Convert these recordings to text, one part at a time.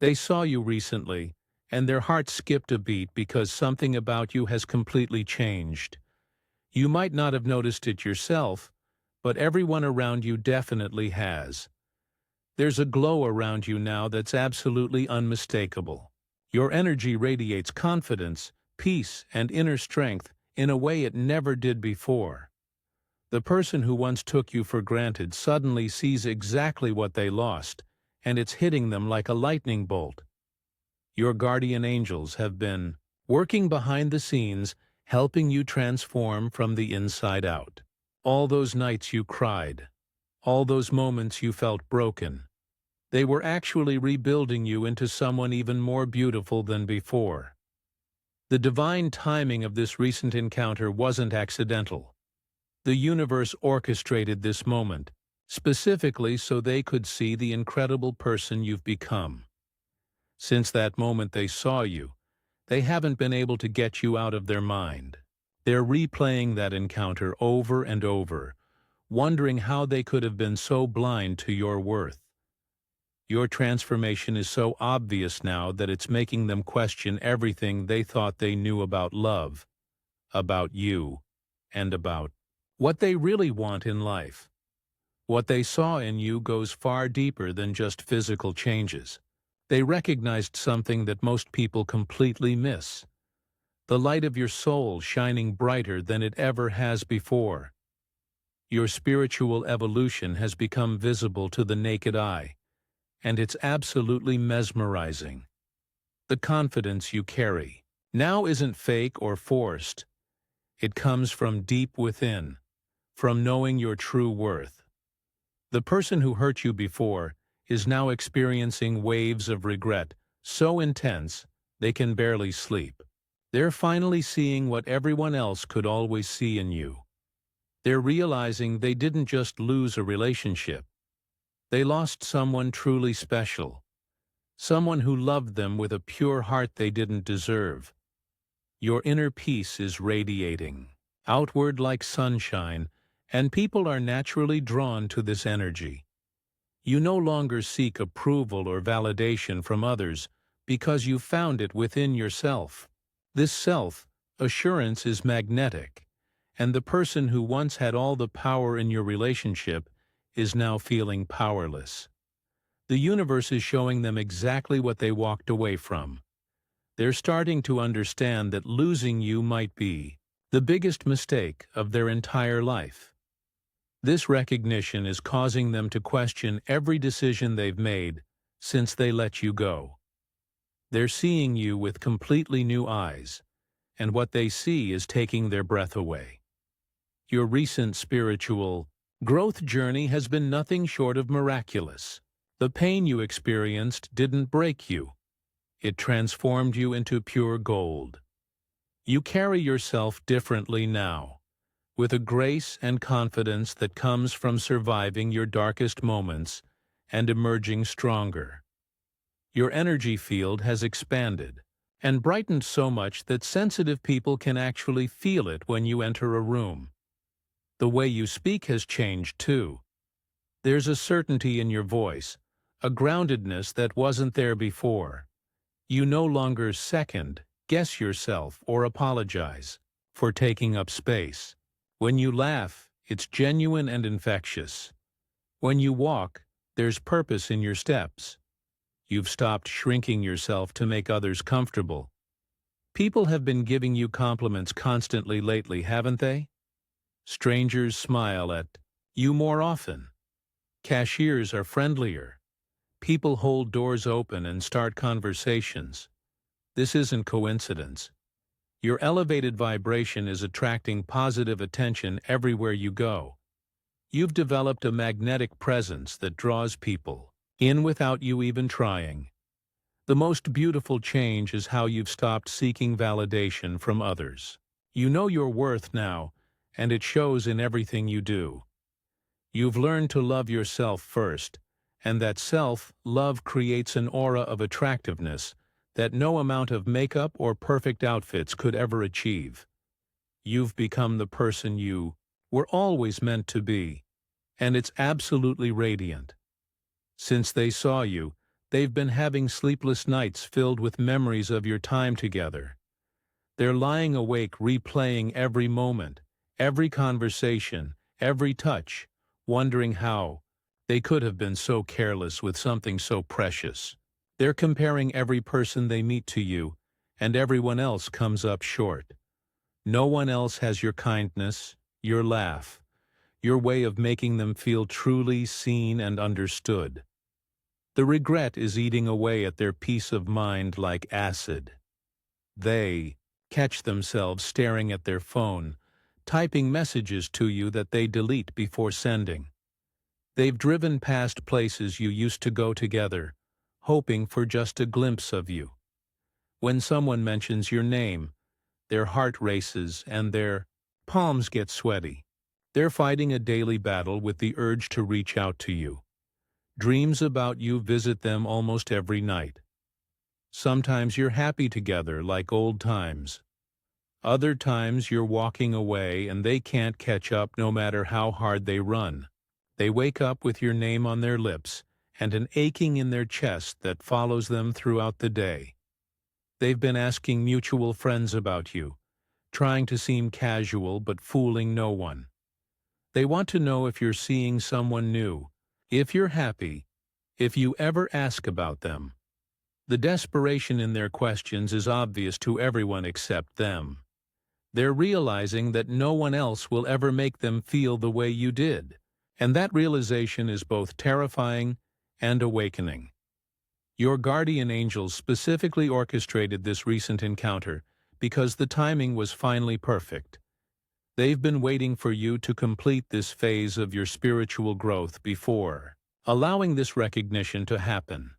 They saw you recently, and their heart skipped a beat because something about you has completely changed. You might not have noticed it yourself, but everyone around you definitely has. There's a glow around you now that's absolutely unmistakable. Your energy radiates confidence, peace, and inner strength in a way it never did before. The person who once took you for granted suddenly sees exactly what they lost, and it's hitting them like a lightning bolt. Your guardian angels have been working behind the scenes, helping you transform from the inside out. All those nights you cried, all those moments you felt broken, they were actually rebuilding you into someone even more beautiful than before. The divine timing of this recent encounter wasn't accidental. The universe orchestrated this moment, specifically so they could see the incredible person you've become. Since that moment they saw you, they haven't been able to get you out of their mind. They're replaying that encounter over and over, wondering how they could have been so blind to your worth. Your transformation is so obvious now that it's making them question everything they thought they knew about love, about you, and about what they really want in life. What they saw in you goes far deeper than just physical changes. They recognized something that most people completely miss: the light of your soul shining brighter than it ever has before. Your spiritual evolution has become visible to the naked eye, and it's absolutely mesmerizing. The confidence you carry now isn't fake or forced. It comes from deep within, from knowing your true worth. The person who hurt you before is now experiencing waves of regret so intense they can barely sleep. They're finally seeing what everyone else could always see in you. They're realizing they didn't just lose a relationship. They lost someone truly special, someone who loved them with a pure heart they didn't deserve. Your inner peace is radiating outward like sunshine, and people are naturally drawn to this energy. You no longer seek approval or validation from others because you found it within yourself. This self-assurance is magnetic, and the person who once had all the power in your relationship is now feeling powerless. The universe is showing them exactly what they walked away from. They're starting to understand that losing you might be the biggest mistake of their entire life. This recognition is causing them to question every decision they've made since they let you go. They're seeing you with completely new eyes, and what they see is taking their breath away. Your recent spiritual growth journey has been nothing short of miraculous. The pain you experienced didn't break you. It transformed you into pure gold. You carry yourself differently now, with a grace and confidence that comes from surviving your darkest moments and emerging stronger. Your energy field has expanded and brightened so much that sensitive people can actually feel it when you enter a room. The way you speak has changed too. There's a certainty in your voice, a groundedness that wasn't there before. You no longer second-guess yourself or apologize for taking up space. When you laugh, it's genuine and infectious. When you walk, there's purpose in your steps. You've stopped shrinking yourself to make others comfortable. People have been giving you compliments constantly lately, haven't they? Strangers smile at you more often. Cashiers are friendlier. People hold doors open and start conversations. This isn't coincidence. Your elevated vibration is attracting positive attention everywhere you go. You've developed a magnetic presence that draws people in without you even trying. The most beautiful change is how you've stopped seeking validation from others. You know your worth now, and it shows in everything you do. You've learned to love yourself first, and that self-love creates an aura of attractiveness that no amount of makeup or perfect outfits could ever achieve. You've become the person you were always meant to be, and it's absolutely radiant. Since they saw you, They've been having sleepless nights filled with memories of your time together. They're lying awake replaying every moment, every conversation, every touch, wondering how they could have been so careless with something so precious. They're comparing every person they meet to you, and everyone else comes up short. No one else has your kindness, your laugh, your way of making them feel truly seen and understood. The regret is eating away at their peace of mind like acid. They catch themselves staring at their phone, typing messages to you that they delete before sending. They've driven past places you used to go together, hoping for just a glimpse of you. When someone mentions your name, their heart races and their palms get sweaty. They're fighting a daily battle with the urge to reach out to you. Dreams about you visit them almost every night. Sometimes you're happy together like old times. Other times you're walking away and they can't catch up no matter how hard they run. They wake up with your name on their lips and an aching in their chest that follows them throughout the day. They've been asking mutual friends about you, trying to seem casual but fooling no one. They want to know if you're seeing someone new, if you're happy, if you ever ask about them. The desperation in their questions is obvious to everyone except them. They're realizing that no one else will ever make them feel the way you did, and that realization is both terrifying and awakening. Your guardian angels specifically orchestrated this recent encounter because the timing was finally perfect. They've been waiting for you to complete this phase of your spiritual growth before allowing this recognition to happen.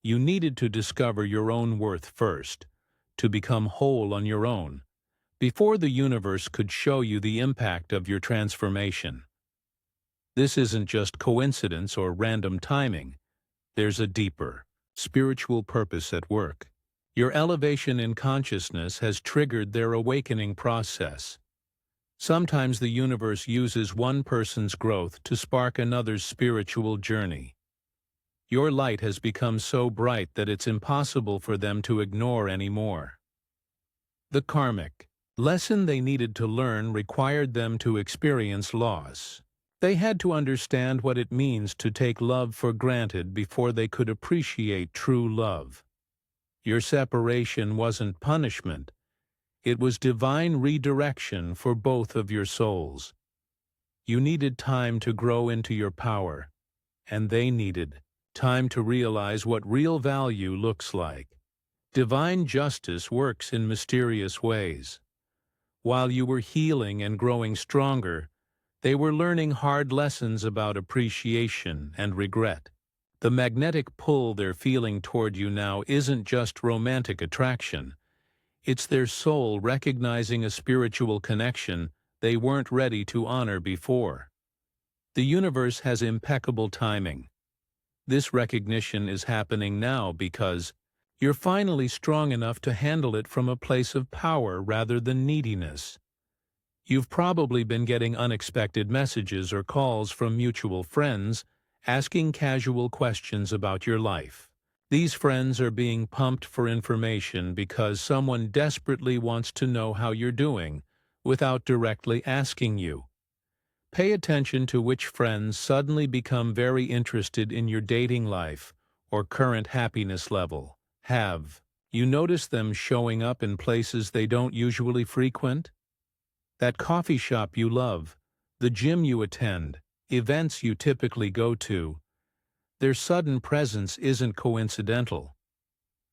You needed to discover your own worth first, to become whole on your own, before the universe could show you the impact of your transformation. This isn't just coincidence or random timing. There's a deeper, spiritual purpose at work. Your elevation in consciousness has triggered their awakening process. Sometimes the universe uses one person's growth to spark another's spiritual journey. Your light has become so bright that it's impossible for them to ignore anymore. The karmic lesson they needed to learn required them to experience loss. They had to understand what it means to take love for granted before they could appreciate true love. Your separation wasn't punishment. It was divine redirection for both of your souls. You needed time to grow into your power, and they needed time to realize what real value looks like. Divine justice works in mysterious ways. While you were healing and growing stronger, they were learning hard lessons about appreciation and regret. The magnetic pull they're feeling toward you now isn't just romantic attraction. It's their soul recognizing a spiritual connection they weren't ready to honor before. The universe has impeccable timing. This recognition is happening now because you're finally strong enough to handle it from a place of power rather than neediness. You've probably been getting unexpected messages or calls from mutual friends asking casual questions about your life. These friends are being pumped for information because someone desperately wants to know how you're doing without directly asking you. Pay attention to which friends suddenly become very interested in your dating life or current happiness level. Have you noticed them showing up in places they don't usually frequent? That coffee shop you love, the gym you attend, events you typically go to. Their sudden presence isn't coincidental.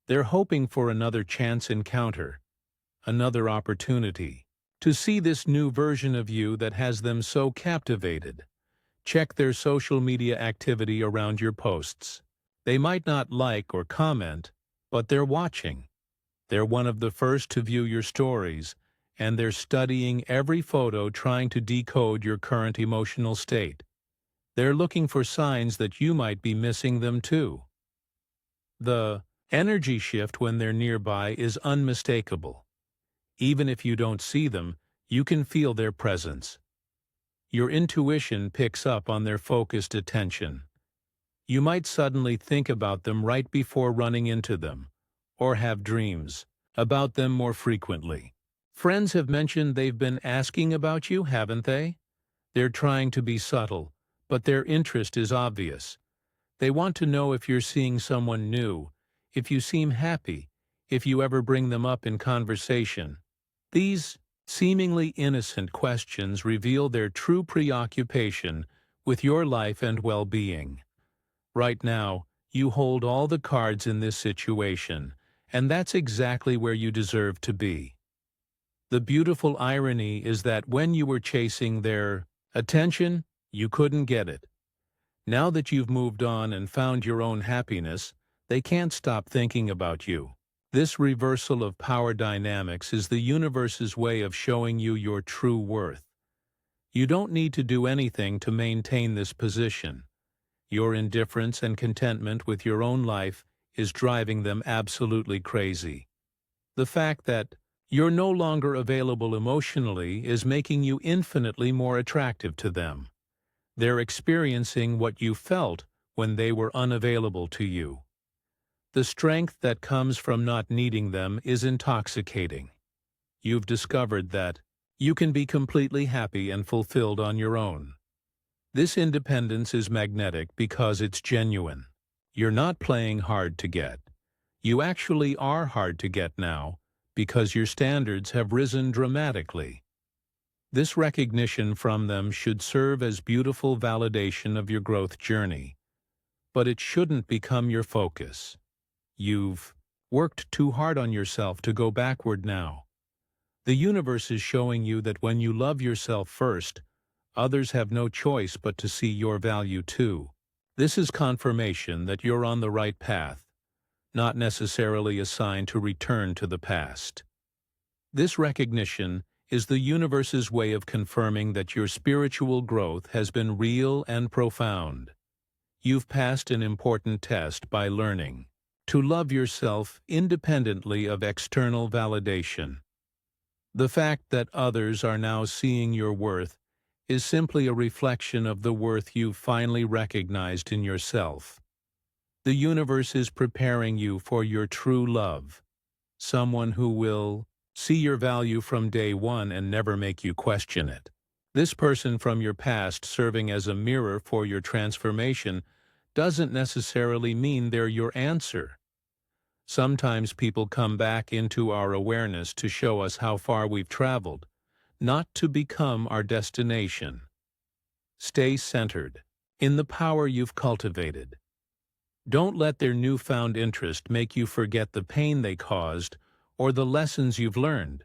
They're hoping for another chance encounter, another opportunity, to see this new version of you that has them so captivated. Check their social media activity around your posts. They might not like or comment, but they're watching. They're one of the first to view your stories, and they're studying every photo trying to decode your current emotional state. They're looking for signs that you might be missing them too. The energy shift when they're nearby is unmistakable. Even if you don't see them, you can feel their presence. Your intuition picks up on their focused attention. You might suddenly think about them right before running into them, or have dreams about them more frequently. Friends have mentioned they've been asking about you, haven't they? They're trying to be subtle, but their interest is obvious. They want to know if you're seeing someone new, if you seem happy, if you ever bring them up in conversation. These seemingly innocent questions reveal their true preoccupation with your life and well-being. Right now, you hold all the cards in this situation, and that's exactly where you deserve to be. The beautiful irony is that when you were chasing their attention, you couldn't get it. Now that you've moved on and found your own happiness, they can't stop thinking about you. This reversal of power dynamics is the universe's way of showing you your true worth. You don't need to do anything to maintain this position. Your indifference and contentment with your own life is driving them absolutely crazy. The fact that you're no longer available emotionally is making you infinitely more attractive to them. They're experiencing what you felt when they were unavailable to you. The strength that comes from not needing them is intoxicating. You've discovered that you can be completely happy and fulfilled on your own. This independence is magnetic because it's genuine. You're not playing hard to get. You actually are hard to get now because your standards have risen dramatically. This recognition from them should serve as beautiful validation of your growth journey. But it shouldn't become your focus. You've worked too hard on yourself to go backward now. The universe is showing you that when you love yourself first, others have no choice but to see your value too. This is confirmation that you're on the right path, not necessarily a sign to return to the past. This recognition is the universe's way of confirming that your spiritual growth has been real and profound. You've passed an important test by learning to love yourself independently of external validation. The fact that others are now seeing your worth is simply a reflection of the worth you've finally recognized in yourself. The universe is preparing you for your true love, someone who will see your value from day one and never make you question it. This person from your past serving as a mirror for your transformation doesn't necessarily mean they're your answer. Sometimes people come back into our awareness to show us how far we've traveled, not to become our destination. Stay centered in the power you've cultivated. Don't let their newfound interest make you forget the pain they caused or the lessons you've learned.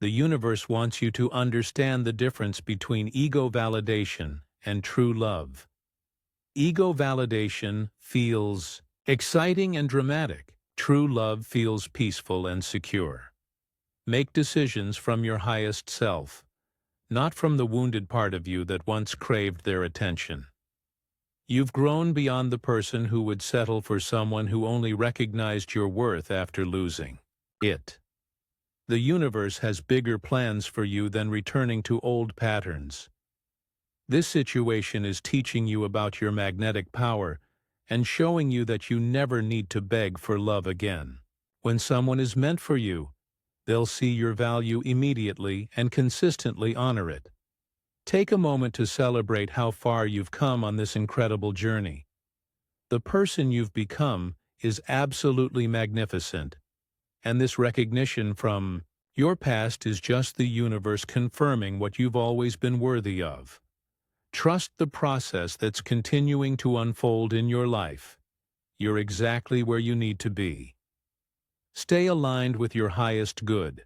The universe wants you to understand the difference between ego validation and true love. Ego validation feels exciting and dramatic. True love feels peaceful and secure. Make decisions from your highest self, not from the wounded part of you that once craved their attention. You've grown beyond the person who would settle for someone who only recognized your worth after losing it. The universe has bigger plans for you than returning to old patterns. This situation is teaching you about your magnetic power and showing you that you never need to beg for love again. When someone is meant for you, they'll see your value immediately and consistently honor it. Take a moment to celebrate how far you've come on this incredible journey. The person you've become is absolutely magnificent, and this recognition from your past is just the universe confirming what you've always been worthy of. Trust the process that's continuing to unfold in your life. You're exactly where you need to be. Stay aligned with your highest good,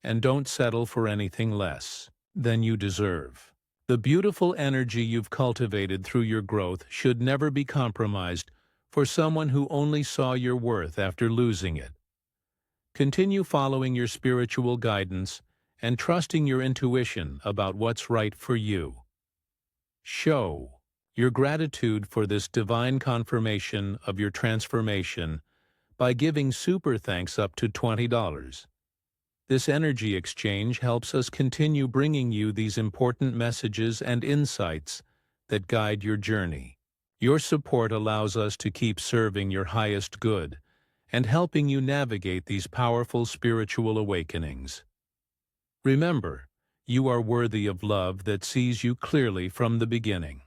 and don't settle for anything less than you deserve. The beautiful energy you've cultivated through your growth should never be compromised for someone who only saw your worth after losing it. Continue following your spiritual guidance and trusting your intuition about what's right for you. Show your gratitude for this divine confirmation of your transformation by giving super thanks up to $20. This energy exchange helps us continue bringing you these important messages and insights that guide your journey. Your support allows us to keep serving your highest good and helping you navigate these powerful spiritual awakenings. Remember, you are worthy of love that sees you clearly from the beginning.